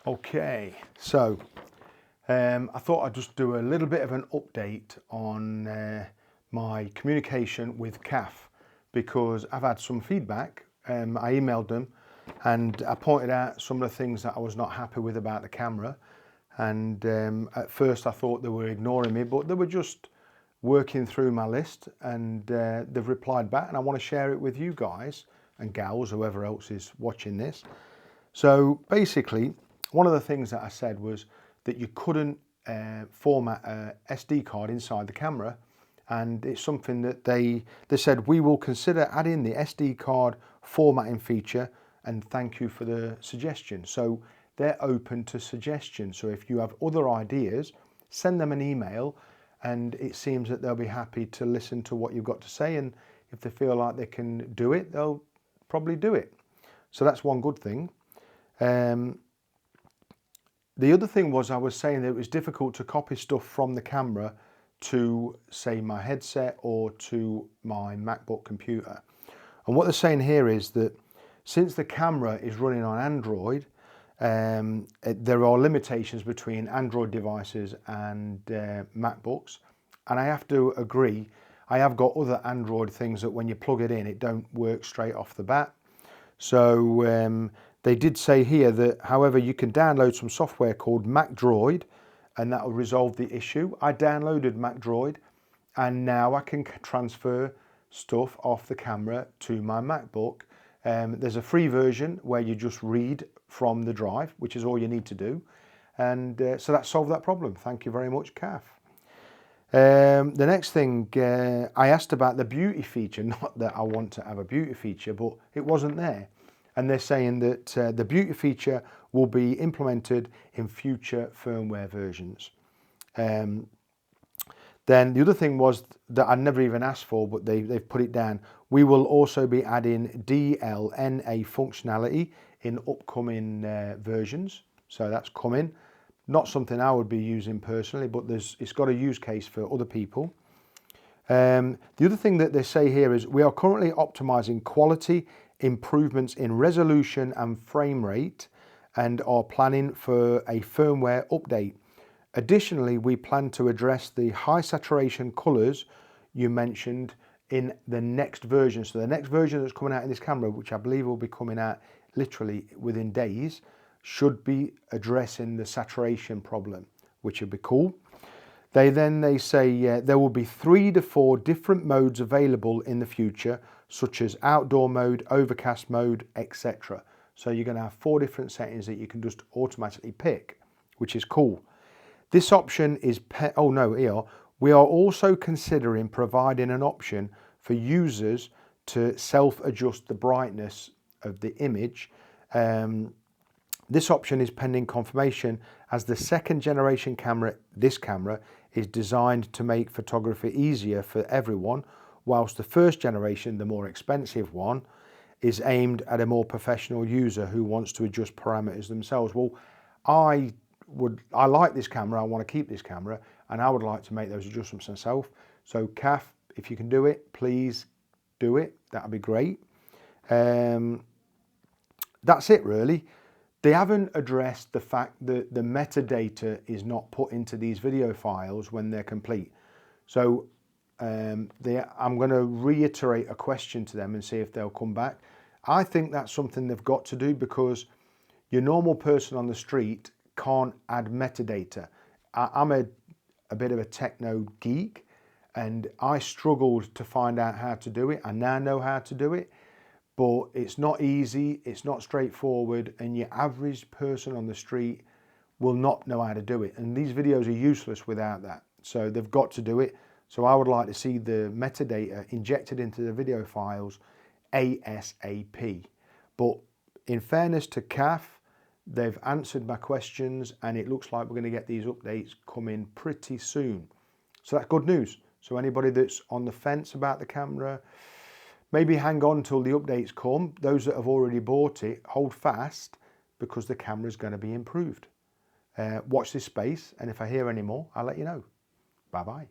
Okay, so I thought I'd just do a little bit of an update on my communication with CAF, because I've had some feedback. I emailed them and I pointed out some of the things that I was not happy with about the camera, and at first I thought they were ignoring me, but they were just working through my list, and they've replied back, and I want to share it with you guys and gals, whoever else is watching this. So basically, one of the things that I said was that you couldn't format a SD card inside the camera, and it's something that they said, we will consider adding the SD card formatting feature, and thank you for the suggestion. So they're open to suggestions. So if you have other ideas, send them an email, and it seems that they'll be happy to listen to what you've got to say, and if they feel like they can do it, they'll probably do it. So that's one good thing. The other thing was, I was saying that it was difficult to copy stuff from the camera to, say, my headset or to my MacBook computer. And what they're saying here is that since the camera is running on Android, there are limitations between Android devices and MacBooks. And I have to agree, I have got other Android things that when you plug it in, it don't work straight off the bat. So they did say here that, however, you can download some software called MacDroid, and that will resolve the issue. I downloaded MacDroid, and now I can transfer stuff off the camera to my MacBook. There's a free version where you just read from the drive, which is all you need to do. And so that solved that problem. Thank you very much, CAF. The next thing, I asked about the beauty feature. Not that I want to have a beauty feature, but it wasn't there. And they're saying that the beauty feature will be implemented in future firmware versions. Then the other thing was that I never even asked for, but they've put it down. We will also be adding DLNA functionality in upcoming versions. So that's coming. Not something I would be using personally, but it's got a use case for other people. The other thing that they say here is, we are currently optimizing quality, improvements in resolution and frame rate, and are planning for a firmware update. Additionally, we plan to address the high saturation colors you mentioned in the next version. So the next version that's coming out in this camera, which I believe will be coming out literally within days, should be addressing the saturation problem, which would be cool. They say there will be 3 to 4 different modes available in the future, such as outdoor mode, overcast mode, etc. So you're going to have 4 different settings that you can just automatically pick, which is cool. This option is, we are also considering providing an option for users to self-adjust the brightness of the image. This option is pending confirmation, as the second generation camera, this camera, is designed to make photography easier for everyone, whilst the first generation, the more expensive one, is aimed at a more professional user who wants to adjust parameters themselves. Well, I like this camera, I want to keep this camera, and I would like to make those adjustments myself. So CAF, if you can do it, please do it. That'd be great. That's it really. They haven't addressed the fact that the metadata is not put into these video files when they're complete. So I'm going to reiterate a question to them and see if they'll come back. I think that's something they've got to do, because your normal person on the street can't add metadata. I'm a bit of a techno geek, and I struggled to find out how to do it. I now know how to do it, but it's not easy, it's not straightforward, and your average person on the street will not know how to do it. And these videos are useless without that. So they've got to do it. So I would like to see the metadata injected into the video files ASAP. But in fairness to CAF, they've answered my questions, and it looks like we're going to get these updates coming pretty soon. So that's good news. So anybody that's on the fence about the camera, maybe hang on till the updates come. Those that have already bought it, hold fast, because the camera is going to be improved. Watch this space, and if I hear any more, I'll let you know. Bye-bye.